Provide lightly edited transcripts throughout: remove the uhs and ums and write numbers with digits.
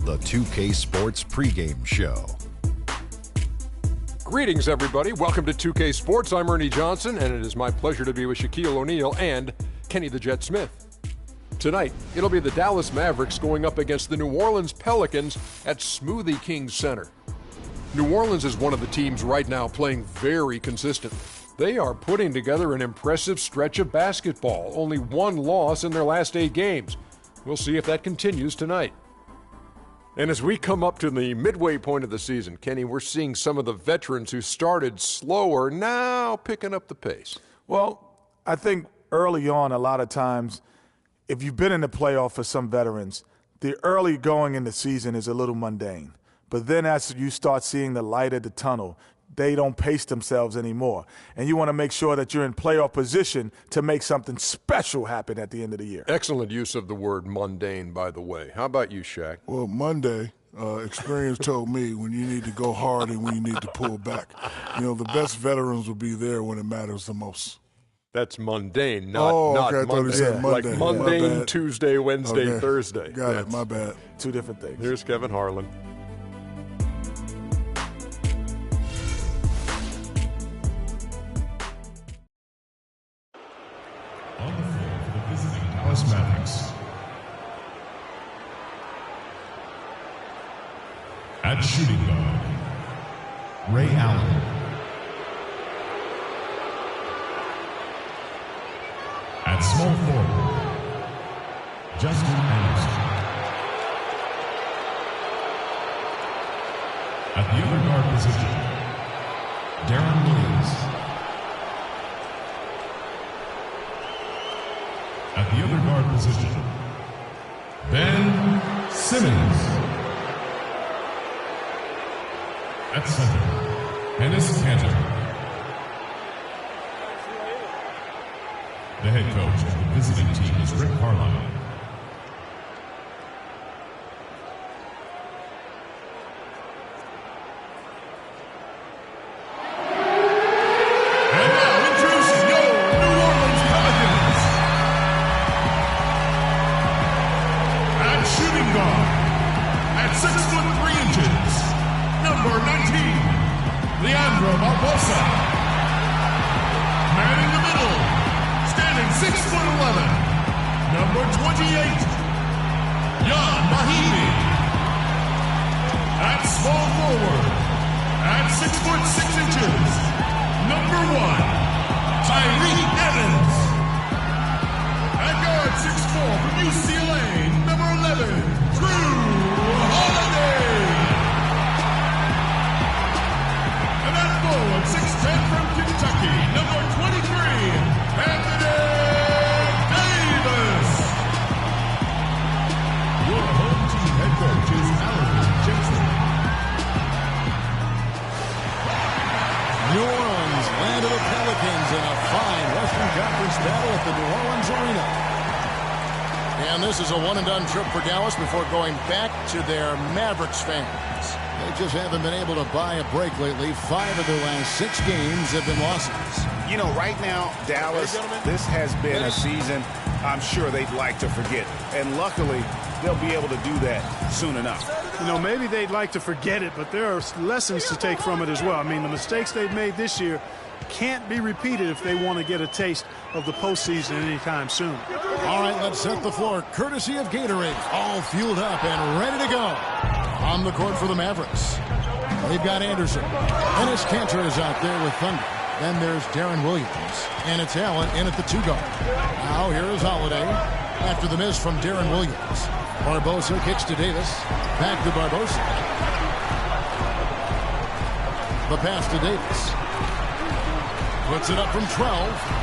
The 2K Sports pregame show. Greetings, everybody. Welcome to 2K Sports. I'm Ernie Johnson, and it is my pleasure to be with Shaquille O'Neal and Kenny the Jet Smith. Tonight, it'll be the Dallas Mavericks going up against the New Orleans Pelicans at Smoothie King Center. New Orleans is one of the teams right now playing very consistently. They are putting together an impressive stretch of basketball, only one loss in their last 8 games. We'll see if that continues tonight. And as we come up to the midway point of the season, Kenny, we're seeing some of the veterans who started slower now picking up the pace. Well, I think early on, a lot of times, if you've been in the playoff for some veterans, the early going in the season is a little mundane. But then as you start seeing the light at the tunnel, they don't pace themselves anymore. And you want to make sure that you're in playoff position to make something special happen at the end of the year. Excellent use of the word mundane, by the way. How about you, Shaq? Well, Monday, experience told me when you need to go hard and when you need to pull back. You know, the best veterans will be there when it matters the most. That's mundane, not okay, Monday. I thought he said Monday. Like mundane, Tuesday, Wednesday, Thursday. Got it, my bad. Two different things. Here's Kevin Harlan. On the floor for the visiting Dallas Mavericks. At shooting guard, Ray Allen. At small forward, Justin Anderson. At the other guard position, Darren Williams. At the other guard position, Ben Simmons. At center, Enes Kanter. The head coach of the visiting team is Rick Carlisle. And now introducing your New Orleans Pelicans. At shooting guard, at 6'3", number 19, Leandro Barbosa. Man in the middle, standing 6'11", number 28, Jan Mahimi. At small forward, at 6'6", number 1, Tyreke Evans. At guard 6'4" from UCLA, number 11, Drew Holiday. And at forward 6'10" from Kentucky, number 23, Anthony Davis. Your home team head coach is Alvin Gentry. New Orleans, land of the Pelicans in a fine Western Conference battle at the New Orleans Arena. And this is a one-and-done trip for Dallas before going back to their Mavericks fans. They just haven't been able to buy a break lately. 5 of their last 6 games have been losses. You know, right now, Dallas, this has been a season I'm sure they'd like to forget. And luckily, they'll be able to do that soon enough. You know, maybe they'd like to forget it, but there are lessons to take from it as well. I mean, the mistakes they've made this year can't be repeated if they want to get a taste of the postseason anytime soon. All right, let's set the floor. Courtesy of Gatorade, all fueled up and ready to go. On the court for the Mavericks, they've got Anderson. Enes Kanter is out there with Thunder. Then there's Darren Williams. And it's Allen in at the 2 guard. Now here is Holiday. After the miss from Darren Williams. Barbosa kicks to Davis. Back to Barbosa. The pass to Davis. Puts it up from 12.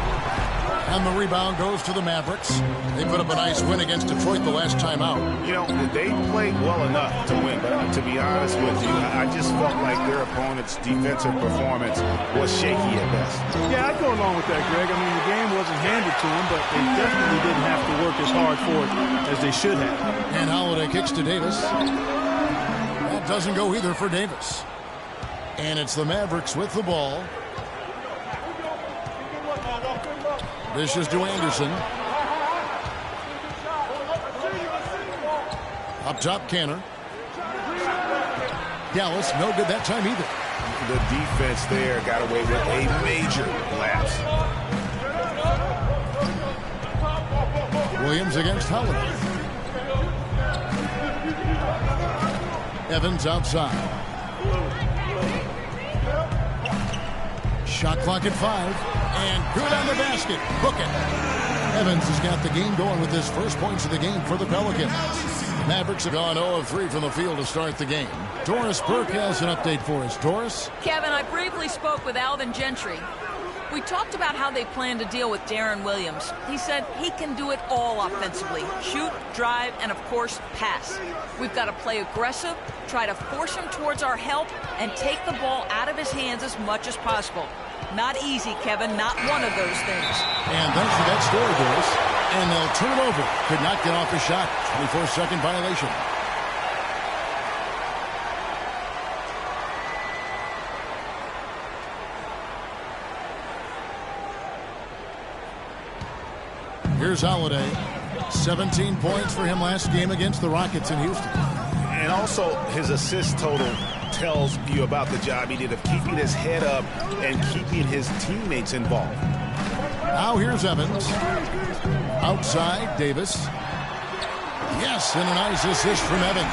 And the rebound goes to the Mavericks. They put up a nice win against Detroit the last time out. You know, they played well enough to win, but to be honest with you, I just felt like their opponent's defensive performance was shaky at best. Yeah, I'd go along with that, Greg. I mean, the game wasn't handed to them, but they definitely didn't have to work as hard for it as they should have. And Holiday kicks to Davis. That doesn't go either for Davis. And it's the Mavericks with the ball. This is to Anderson. Up top, Kanter. Dallas, no good that time either. The defense there got away with a major lapse. Williams against Holiday. Evans outside. Shot clock at 5. And good on the basket. Book it. Evans has got the game going with his first points of the game for the Pelicans. Mavericks have gone 0 of 3 from the field to start the game. Doris Burke has an update for us. Doris? Kevin, I briefly spoke with Alvin Gentry. We talked about how they plan to deal with Deron Williams. He said he can do it all offensively. Shoot, drive, and of course, pass. We've got to play aggressive, try to force him towards our help, and take the ball out of his hands as much as possible. Not easy, Kevin. Not one of those things. And thanks for that story, Doris. And they'll turn it over. Could not get off the shot. 24-second violation. Here's Holiday. 17 points for him last game against the Rockets in Houston. And also his assist total tells you about the job he did of keeping his head up and keeping his teammates involved. Now here's Evans. Outside, Davis. Yes, and a nice assist from Evans.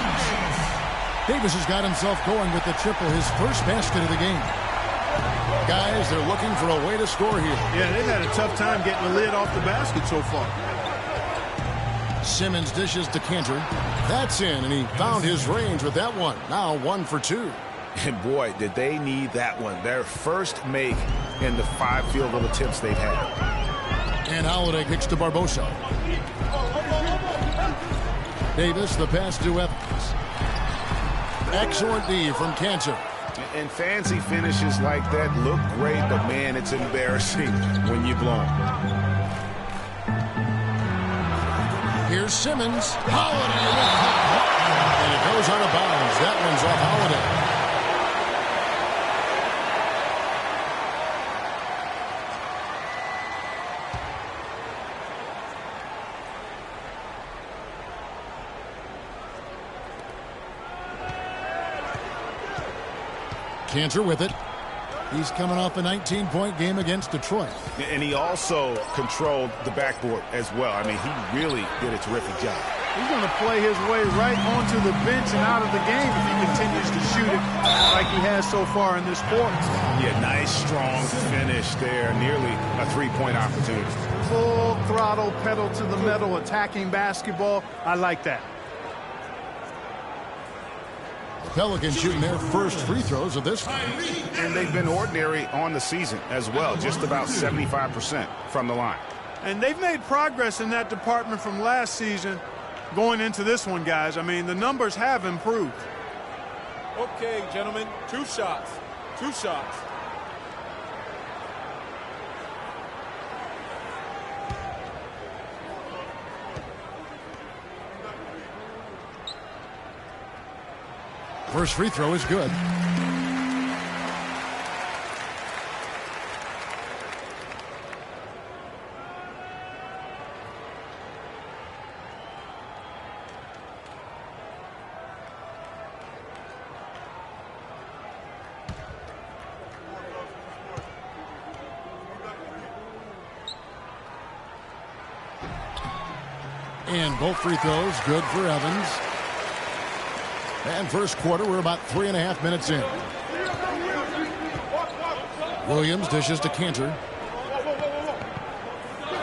Davis has got himself going with the triple, his first basket of the game. Guys, they're looking for a way to score here. Yeah, they've had a tough time getting the lid off the basket so far. Simmons dishes to Cantor. That's in, and he found his range with that one. Now 1 for 2. And boy, did they need that one. Their first make in the 5 field goal attempts they've had. And Holiday kicks to Barbosa. Davis, the pass to Evans. Excellent D from Cantor. And fancy finishes like that look great, but man, it's embarrassing when you blow them. Here's Simmons. Holiday with and it goes out of bounds. That one's off Holiday. Cantor with it. He's coming off a 19-point game against Detroit. And he also controlled the backboard as well. I mean, he really did a terrific job. He's going to play his way right onto the bench and out of the game if he continues to shoot it like he has so far in this quarter. Yeah, nice, strong finish there. Nearly a 3-point opportunity. Full throttle, pedal to the metal, attacking basketball. I like that. The Pelicans shooting their first free throws of this game. And they've been ordinary on the season as well, just about 75% from the line. And they've made progress in that department from last season going into this one, guys. I mean, the numbers have improved. Okay, gentlemen, 2 shots. 2 shots. First free throw is good. And both free throws good for Evans. And first quarter, we're about 3.5 minutes in. Williams dishes to Cantor.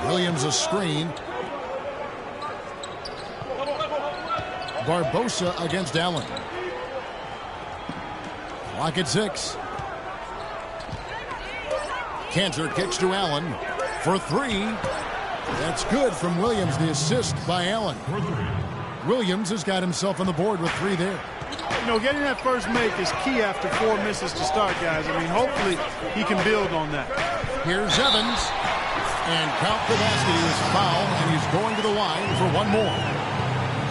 Williams a screen. Barbosa against Allen. Clock at 6. Cantor kicks to Allen for 3. That's good from Williams, the assist by Allen. Williams has got himself on the board with 3 there. You know, getting that first make is key after 4 misses to start, guys. I mean, hopefully he can build on that. Here's Evans. And count the basket. He was fouled, and he's going to the line for 1 more.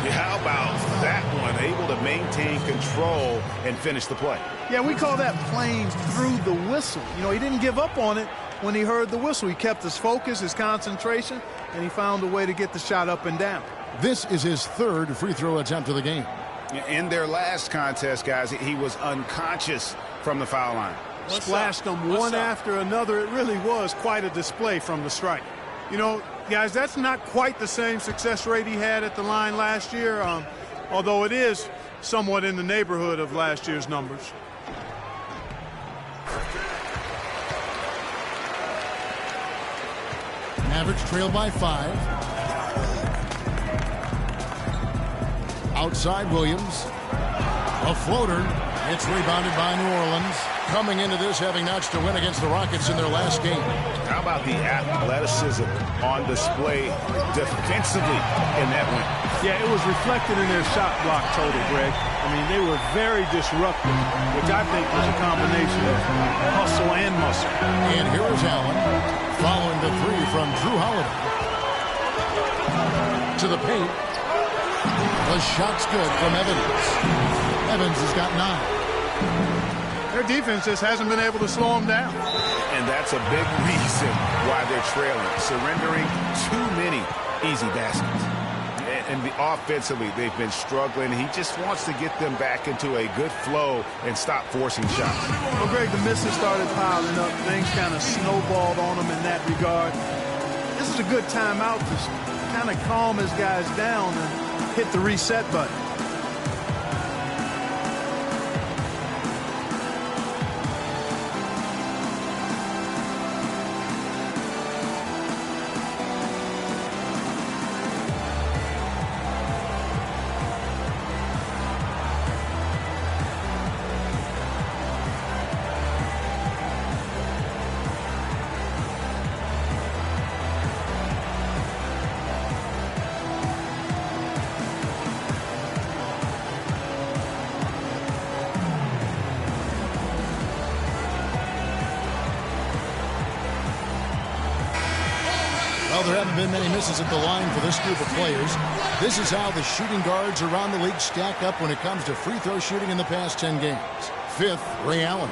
Yeah, how about that one? Able to maintain control and finish the play. Yeah, we call that playing through the whistle. You know, he didn't give up on it when he heard the whistle. He kept his focus, his concentration, and he found a way to get the shot up and down. This is his 3rd free throw attempt of the game. In their last contest, guys, he was unconscious from the foul line. Splashed them one after another. It really was quite a display from the strike. You know, guys, that's not quite the same success rate he had at the line last year, although it is somewhat in the neighborhood of last year's numbers. Mavericks trail by 5. Outside Williams. A floater. It's rebounded by New Orleans. Coming into this having notched a win against the Rockets in their last game. How about the athleticism on display defensively in that win? Yeah, it was reflected in their shot block total, Greg. I mean, they were very disruptive, which I think was a combination of hustle and muscle. And here is Allen following the 3 from Drew Holiday. To the paint. The shot's good from Evans. Evans has got 9. Their defense just hasn't been able to slow them down. And that's a big reason why they're trailing, surrendering too many easy baskets. And offensively, they've been struggling. He just wants to get them back into a good flow and stop forcing shots. Well, Greg, the misses started piling up. Things kind of snowballed on him in that regard. This is a good timeout to kind of calm his guys down and hit the reset button. Well, there haven't been many misses at the line for this group of players. This is how the shooting guards around the league stack up when it comes to free throw shooting in the past 10 games. 5th, Ray Allen.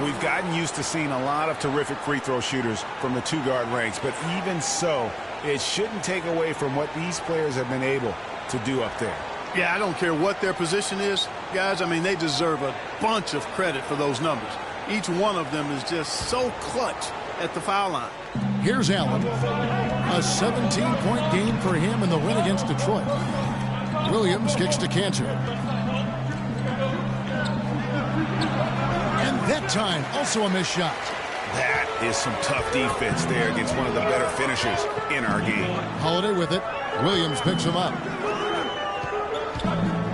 We've gotten used to seeing a lot of terrific free throw shooters from the 2-guard ranks, but even so, it shouldn't take away from what these players have been able to do up there. Yeah, I don't care what their position is, guys. I mean, they deserve a bunch of credit for those numbers. Each one of them is just so clutch at the foul line. Here's Allen. A 17-point game for him in the win against Detroit. Williams kicks to Cantor. And that time, also a missed shot. That is some tough defense there against one of the better finishers in our game. Holiday with it. Williams picks him up.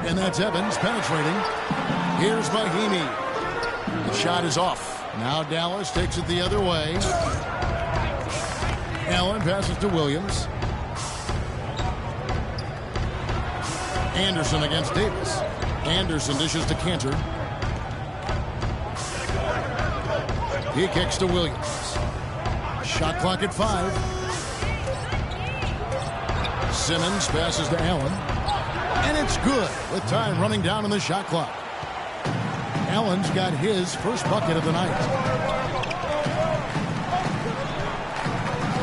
And that's Evans penetrating. Here's Mahimi. The shot is off. Now Dallas takes it the other way. Allen passes to Williams. Anderson against Davis. Anderson dishes to Cantor. He kicks to Williams. Shot clock at 5. Simmons passes to Allen. And it's good with time running down on the shot clock. Allen's got his first bucket of the night.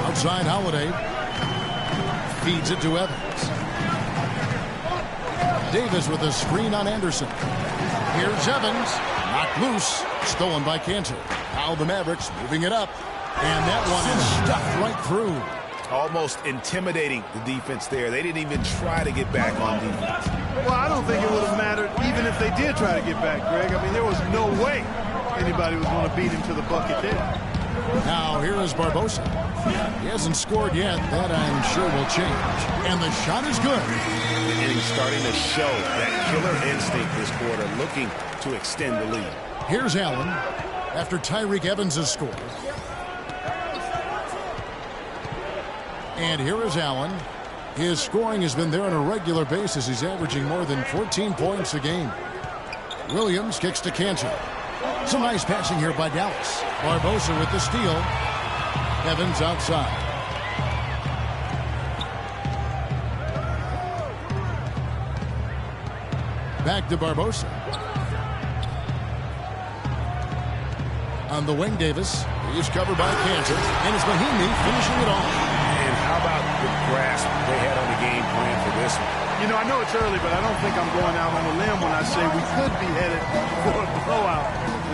Outside Holiday. Feeds it to Evans. Davis with a screen on Anderson. Here's Evans. Knocked loose. Stolen by Cantor. Now the Mavericks moving it up. And that one is stuffed right through. Almost intimidating the defense there. They didn't even try to get back on defense. Well, I don't think it would have mattered even if they did try to get back, Greg. I mean, there was no way anybody was going to beat him to the bucket there. Now here is Barbosa. He hasn't scored yet. That I'm sure will change. And the shot is good. And he's starting to show that killer instinct this quarter, looking to extend the lead. Here's Allen after Tyreke Evans has scored. And here is Allen. His scoring has been there on a regular basis. He's averaging more than 14 points a game. Williams kicks to Cantor. Some nice passing here by Dallas. Barbosa with the steal. Evans outside. Back to Barbosa. On the wing, Davis. He's covered by Cantor. And it's Mahimi finishing it off. And how about the grasp they had on the game plan for this one. You know, I know it's early, but I don't think I'm going out on a limb when I say we could be headed for a blowout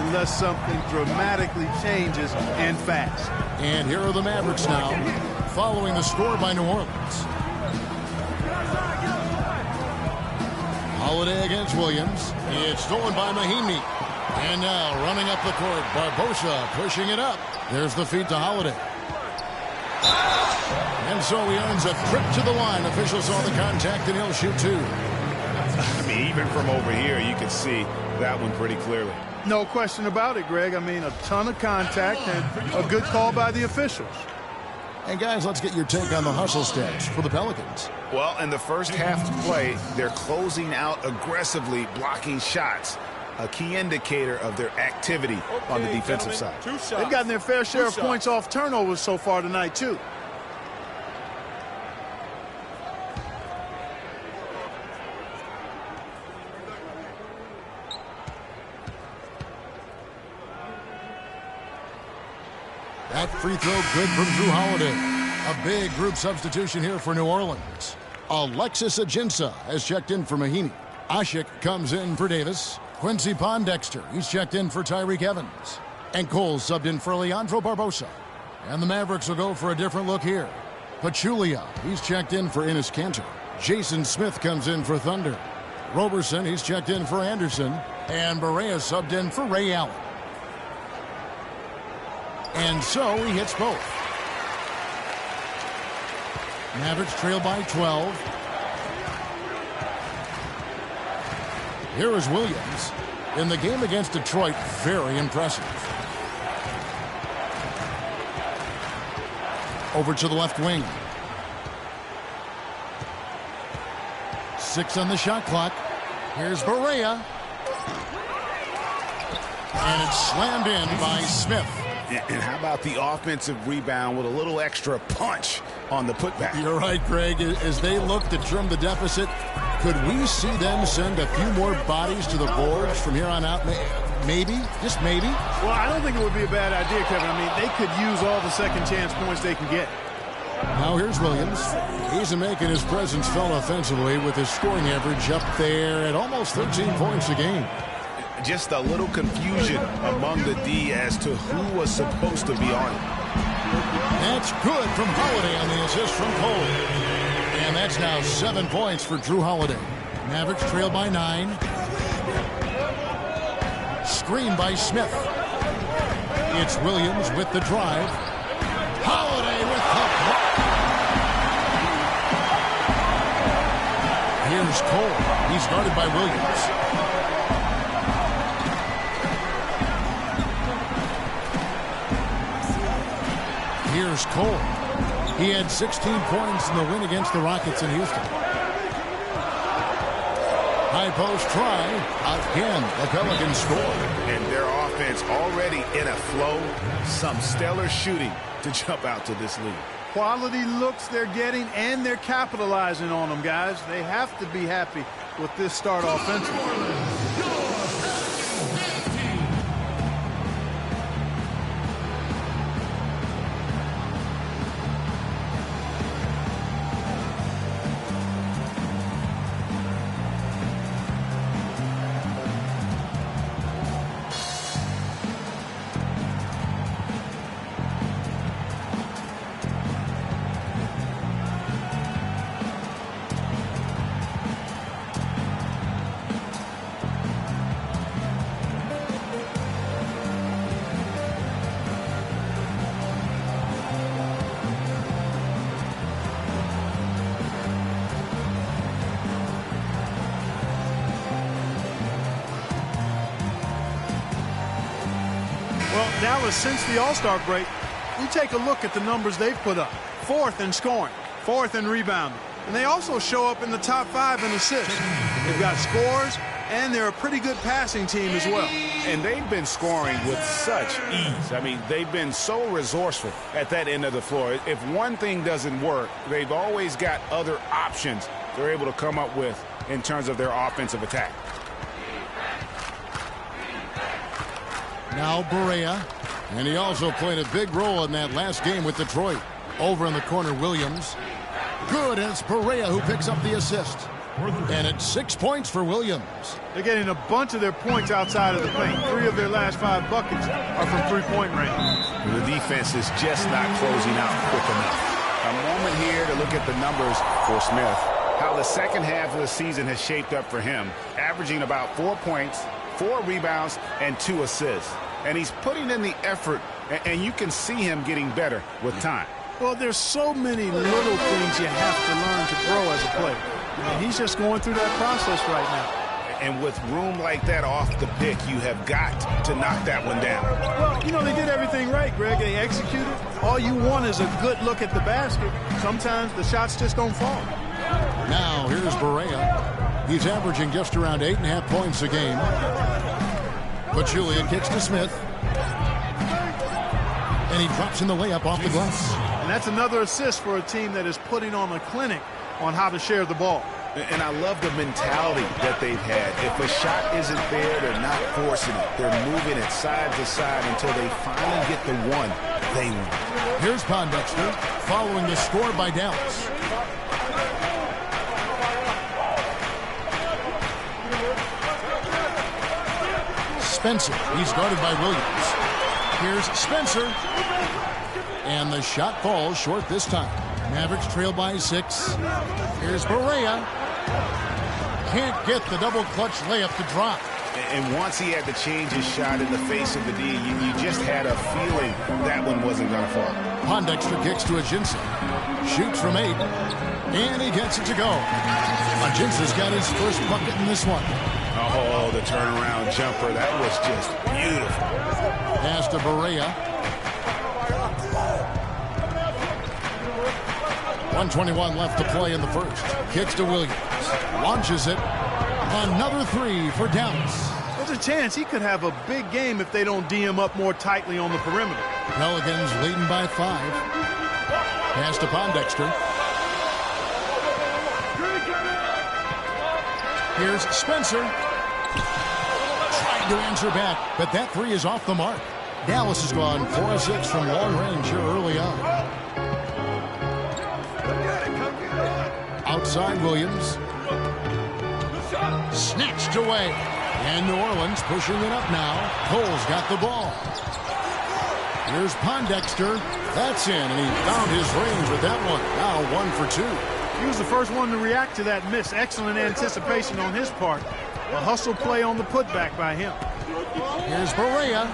unless something dramatically changes and fast. And here are the Mavericks now, following the score by New Orleans. Holiday against Williams. It's stolen by Mahinmi. And now running up the court, Barbosa pushing it up. There's the feed to Holiday. And so he earns a trip to the line. Officials saw the contact, and he'll shoot two. I mean, even from over here, you can see that one pretty clearly. No question about it, Greg. I mean, a ton of contact and a good call by the officials. And guys, let's get your take on the hustle stats for the Pelicans. Well, in the first half to play, they're closing out aggressively, blocking shots. A key indicator of their activity on the defensive side. They've gotten their fair share of points off turnovers so far tonight, too. That free throw good from Jrue Holiday. A big group substitution here for New Orleans. Alexis Ajinça has checked in for Mahinmi. Asik comes in for Davis. Quincy Pondexter, he's checked in for Tyreke Evans. And Cole subbed in for Leandro Barbosa. And the Mavericks will go for a different look here. Pachulia, he's checked in for Enes Kanter. Jason Smith comes in for Thunder. Roberson, he's checked in for Anderson. And Barea subbed in for Ray Allen. And so he hits both. Mavericks trail by 12. Here is Williams. In the game against Detroit, very impressive. Over to the left wing. 6 on the shot clock. Here's Barea. And it's slammed in by Smith. And how about the offensive rebound with a little extra punch on the putback? You're right, Greg. As they look to trim the deficit, could we see them send a few more bodies to the boards from here on out? Maybe, just maybe. Well, I don't think it would be a bad idea, Kevin. I mean, they could use all the second chance points they can get. Now here's Williams. He's making his presence felt offensively with his scoring average up there at almost 13 points a game. Just a little confusion among the D as to who was supposed to be on it. That's good from Holiday on the assist from Cole. And that's now 7 points for Jrue Holiday. Mavericks trail by 9. Screen by Smith. It's Williams with the drive. Holiday with the block. Here's Cole. He's guarded by Williams. Here's Cole. He had 16 points in the win against the Rockets in Houston. High post try. Again, the Pelicans score. And their offense already in a flow. Some stellar shooting to jump out to this lead. Quality looks they're getting, and they're capitalizing on them, guys. They have to be happy with this start offensively. Well, Dallas, since the All-Star break, we take a look at the numbers they've put up. 4th in scoring, 4th in rebounding. And they also show up in the top 5 in assists. They've got scores, and they're a pretty good passing team as well. And they've been scoring with such ease. I mean, they've been so resourceful at that end of the floor. If one thing doesn't work, they've always got other options they're able to come up with in terms of their offensive attack. Now Barea, and he also played a big role in that last game with Detroit. Over in the corner, Williams. good, and it's Barea who picks up the assist. And it's 6 points for Williams. They're getting a bunch of their points outside of the paint. 3 of their last 5 buckets are from three-point range. The defense is just not closing out quick enough. A moment here to look at the numbers for Smith. How the second half of the season has shaped up for him, averaging about 4 points, 4 rebounds, and 2 assists. And he's putting in the effort, and you can see him getting better with time. Well, there's so many little things you have to learn to grow as a player. And he's just going through that process right now. And with room like that off the pick, you have got to knock that one down. Well, you know, they did everything right, Greg. They executed. All you want is a good look at the basket. Sometimes the shots just don't fall. Now, here's Barea. He's averaging just around 8.5 points a game. But Julian kicks to Smith. And he drops in the layup off the glass. And that's another assist for a team that is putting on a clinic on how to share the ball. And I love the mentality that they've had. If a shot isn't there, they're not forcing it. They're moving it side to side until they finally get the one they want. Here's Pondexter following the score by Dallas. Spencer, he's guarded by Williams. Here's Spencer. And the shot falls short this time. Mavericks trail by 6. Here's Barea. Can't get the double clutch layup to drop. And once he had to change his shot in the face of the D, you just had a feeling that one wasn't going to fall. Pondexter kicks to Ajinça. Shoots from 8. And he gets it to go. Ajinça's got his first bucket in this one. Oh, the turnaround jumper. That was just beautiful. Pass to Barea. 1:21 left to play in the first. Kicks to Williams. Launches it. Another 3 for Dallas. There's a chance he could have a big game if they don't D him up more tightly on the perimeter. Pelicans leading by 5. Pass to Pondexter. Here's Spencer. Trying to answer back, but that 3 is off the mark. Dallas has gone 4 of 6 from long range here early on. Outside Williams. Snatched away. And New Orleans pushing it up now. Cole's got the ball. Here's Pondexter. That's in, and he found his range with that one. Now 1 for 2. He was the first one to react to that miss. Excellent anticipation on his part. A hustle play on the putback by him. Here's Barea.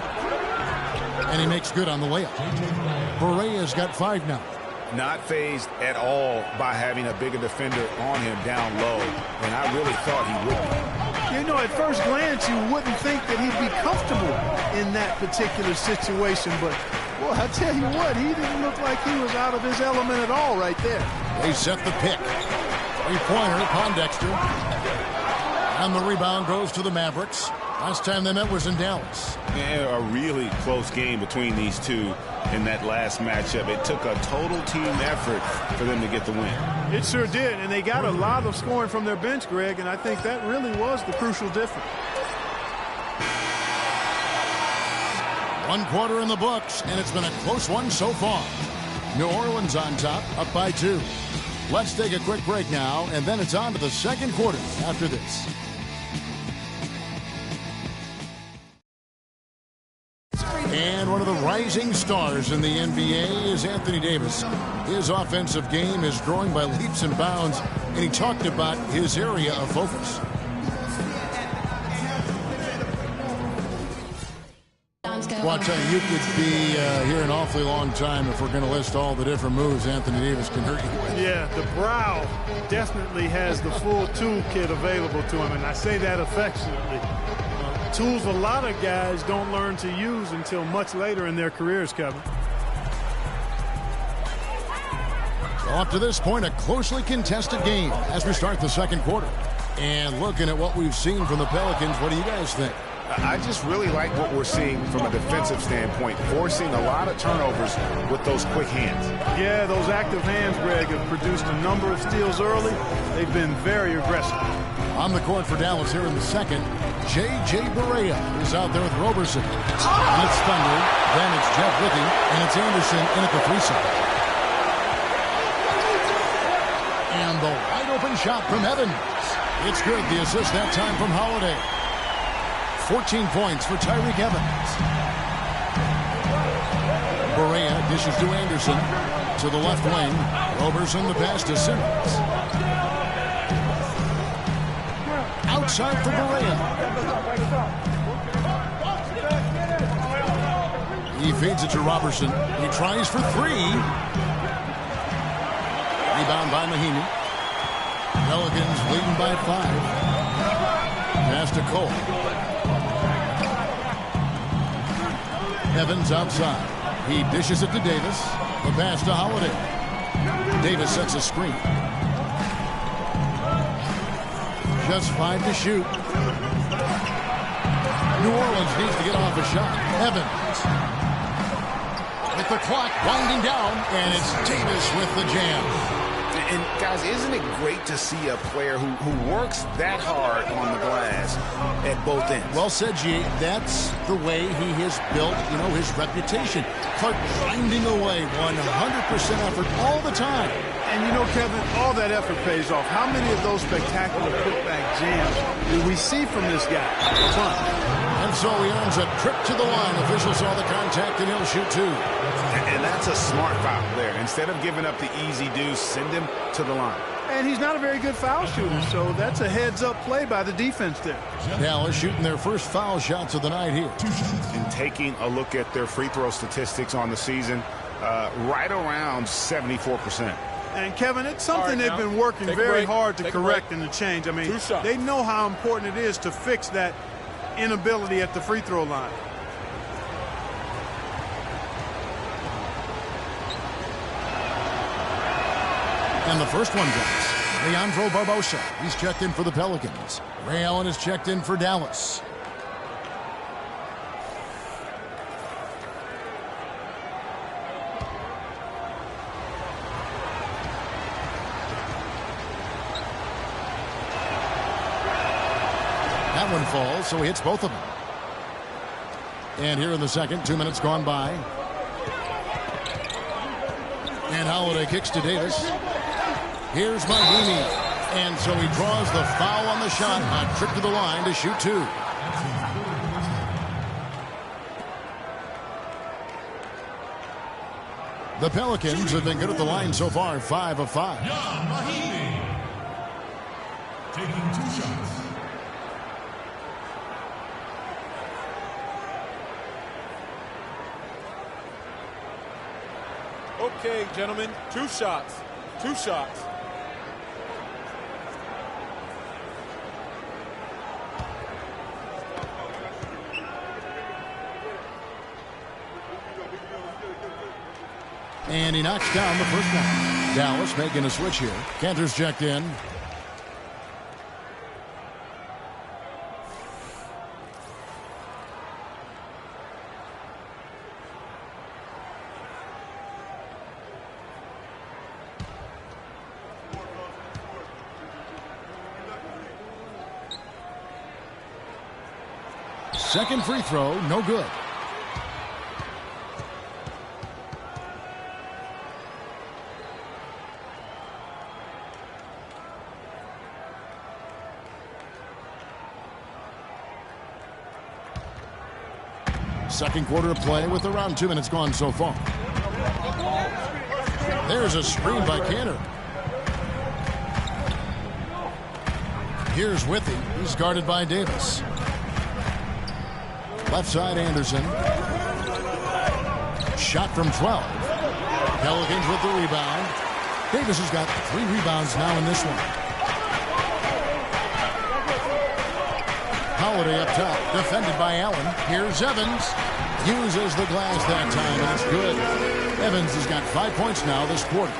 And he makes good on the layup. Barea's got 5 now. Not fazed at all by having a bigger defender on him down low. And I really thought he would be. You know, at first glance, you wouldn't think that he'd be comfortable in that particular situation. But, well, I tell you what, he didn't look like he was out of his element at all right there. They set the pick. 3-pointer, Pondexter. And the rebound goes to the Mavericks. Last time they met was in Dallas. Yeah, a really close game between these two in that last matchup. It took a total team effort for them to get the win. It sure did, and they got a lot of scoring from their bench, Greg, and I think that really was the crucial difference. 1 quarter in the books, and it's been a close one so far. New Orleans on top, up by 2. Let's take a quick break now, and then it's on to the second quarter after this. And one of the rising stars in the NBA is Anthony Davis. His offensive game is growing by leaps and bounds, and he talked about his area of focus. Well, I'll tell you could be here an awfully long time if we're going to list all the different moves Anthony Davis can hurt you with. Yeah, the brow definitely has the full toolkit available to him, and I say that affectionately. Tools a lot of guys don't learn to use until much later in their careers, Kevin. So up to this point, a closely contested game as we start the second quarter. And looking at what we've seen from the Pelicans, what do you guys think? I just really like what we're seeing from a defensive standpoint, forcing a lot of turnovers with those quick hands. Yeah, those active hands, Greg, have produced a number of steals early. They've been very aggressive. On the court for Dallas here in the second, J.J. Barea is out there with Roberson. And it's Thunder, then it's Jeff Wicking, and it's Anderson in at the 3 side. And the wide open shot from Evans. It's good. The assist that time from Holiday. 14 points for Tyreke Evans. Barea dishes to Anderson. To the left wing. Roberson the pass to Simmons. Outside for Barea. He feeds it to Roberson. He tries for three. Rebound by Mahinmi. Pelicans leading by 5. Pass to Cole. Evans outside. He dishes it to Davis. The pass to Holiday. Davis sets a screen. Just 5 to shoot. New Orleans needs to get off a shot. Evans. With the clock winding down, and it's Davis with the jam. And, guys, isn't it great to see a player who works that hard on the glass at both ends? Well said, G. That's the way he has built, his reputation. Clark grinding away, 100% effort all the time. And, Kevin, all that effort pays off. How many of those spectacular putback jams do we see from this guy? A ton. And so he earns a trip to the line. Officials saw the contact, and he'll shoot 2. And that's a smart foul there. Instead of giving up the easy deuce, send him to the line. And he's not a very good foul shooter, so that's a heads-up play by the defense there. Dallas shooting their first foul shots of the night here. And taking a look at their free throw statistics on the season, right around 74%. And, Kevin, it's something they've been working very hard to correct and to change. I mean, they know how important it is to fix that inability at the free throw line. And the first one goes. Leandro Barbosa. He's checked in for the Pelicans. Ray Allen is checked in for Dallas. That one falls, so he hits both of them. And here in the second, 2 minutes gone by. And Holiday kicks to Davis. Here's Mahinmi. And so he draws the foul on the shot. A trip to the line to shoot 2. The Pelicans have been good at the line so far, 5 of 5. Mahinmi taking 2 shots. Okay, gentlemen, 2 shots. 2 shots. And he knocks down the first one. Dallas making a switch here. Kanter's checked in. Second free throw, no good. Second quarter of play with around 2 minutes gone so far. There's a screen by Kanter. Here's Withy. He's guarded by Davis. Left side, Anderson. Shot from 12. Pelicans with the rebound. Davis has got 3 rebounds now in this one. Holiday up top, defended by Allen. Here's Evans. Uses the glass that time, and it's good. Evans has got 5 points now this quarter.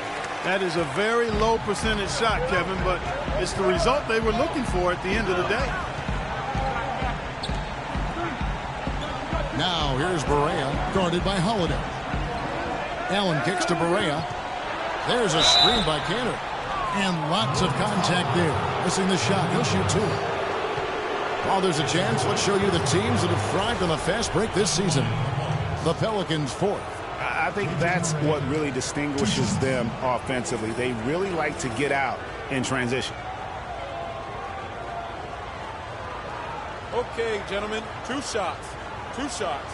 That is a very low percentage shot, Kevin, but it's the result they were looking for at the end of the day. Now here's Barea, guarded by Holiday. Allen kicks to Barea. There's a screen by Kanter. And lots of contact there. Missing the shot. He'll shoot 2. While there's a chance, let's show you the teams that have thrived on a fast break this season. The Pelicans 4th. I I think that's what really distinguishes them offensively. They really like to get out in transition. Okay, gentlemen, 2 shots. 2 shots.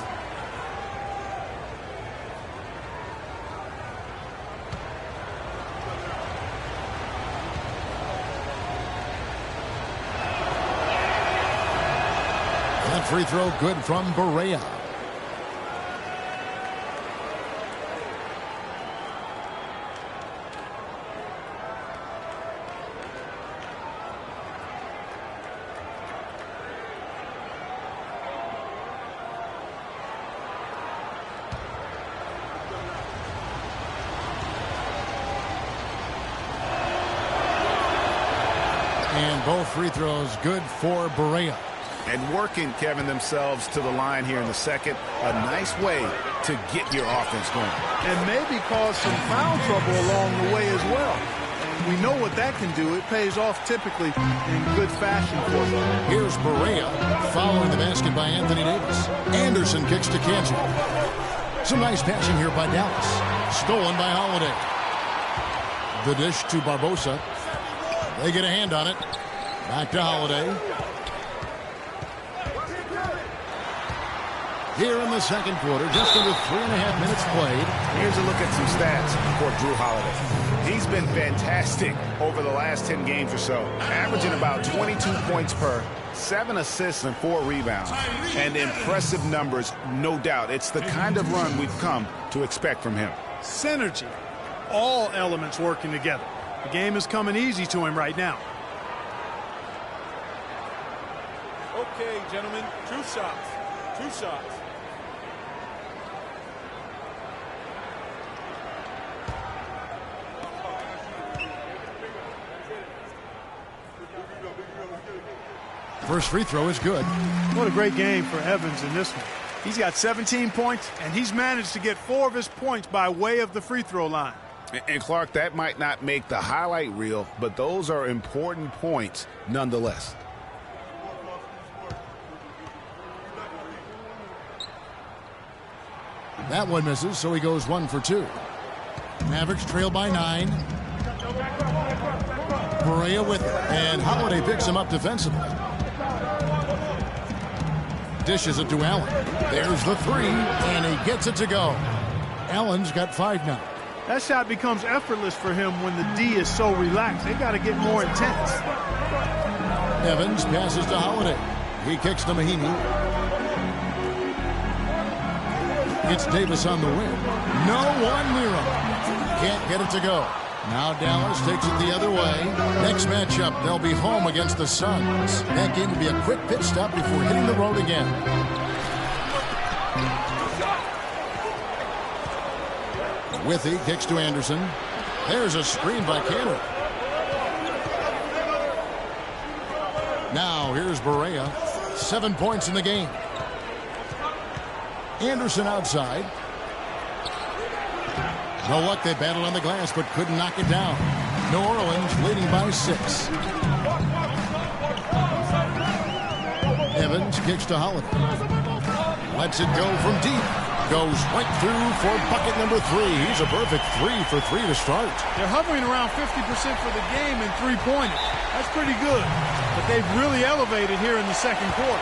That free throw good from Barea. And both free throws good for Barea. And working, Kevin, themselves to the line here in the second. A nice way to get your offense going. And maybe cause some foul trouble along the way as well. We know what that can do. It pays off typically in good fashion for them. Here's Barea following the basket by Anthony Davis. Anderson kicks to Kanter. Some nice passing here by Dallas. Stolen by Holiday. The dish to Barbosa. They get a hand on it. Back to Holiday. Here in the second quarter, just under 3.5 minutes played. Here's a look at some stats for Jrue Holiday. He's been fantastic over the last 10 games or so, averaging about 22 points per, 7 assists and 4 rebounds. And impressive numbers, no doubt. It's the kind of run we've come to expect from him. Synergy. All elements working together. The game is coming easy to him right now. Okay, gentlemen, 2 shots. 2 shots. First free throw is good. What a great game for Evans in this one. He's got 17 points, and he's managed to get 4 of his points by way of the free throw line. And Clark, that might not make the highlight reel, but those are important points nonetheless. That one misses, so he goes 1 for 2. Mavericks trail by 9. Barea with it, and Holiday picks him up defensively. Dishes it to Allen. There's the 3, and he gets it to go. Allen's got 5 now. That shot becomes effortless for him when the D is so relaxed. They got to get more intense. Evans passes to Holiday. He kicks to Mahinmi. It's Davis on the wing. No one near him. Can't get it to go. Now Dallas takes it the other way. Next matchup, they'll be home against the Suns. That game will be a quick pit stop before hitting the road again. Withy kicks to Anderson. There's a screen by Kanter. Now here's Barea. 7 points in the game. Anderson outside. No luck, they battled on the glass but couldn't knock it down. New Orleans leading by 6. Evans kicks to Holiday. Lets it go from deep. Goes right through for bucket number 3. He's a perfect 3 for 3 to start. They're hovering around 50% for the game in three-pointers. That's pretty good. But they've really elevated here in the second quarter.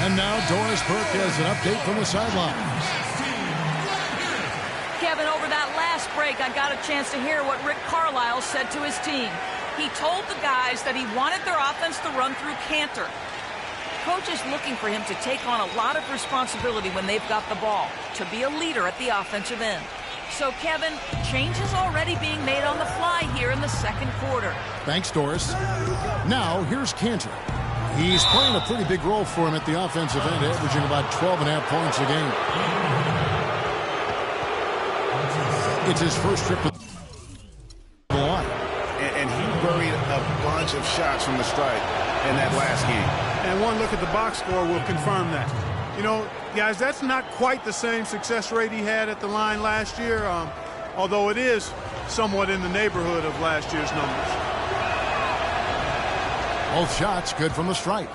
And now Doris Burke has an update from the sidelines. Kevin, over that last last break, I got a chance to hear what Rick Carlisle said to his team. He told the guys that he wanted their offense to run through Cantor. Coach is looking for him to take on a lot of responsibility when they've got the ball, to be a leader at the offensive end. So, Kevin, changes already being made on the fly here in the second quarter. Thanks, Doris. Now, here's Cantor. He's playing a pretty big role for him at the offensive end, averaging about 12.5 points a game. It's his first trip to the line. And he buried a bunch of shots from the stripe in that last game. And one look at the box score will confirm that. You know, guys, that's not quite the same success rate he had at the line last year, although it is somewhat in the neighborhood of last year's numbers. Both shots good from the stripe.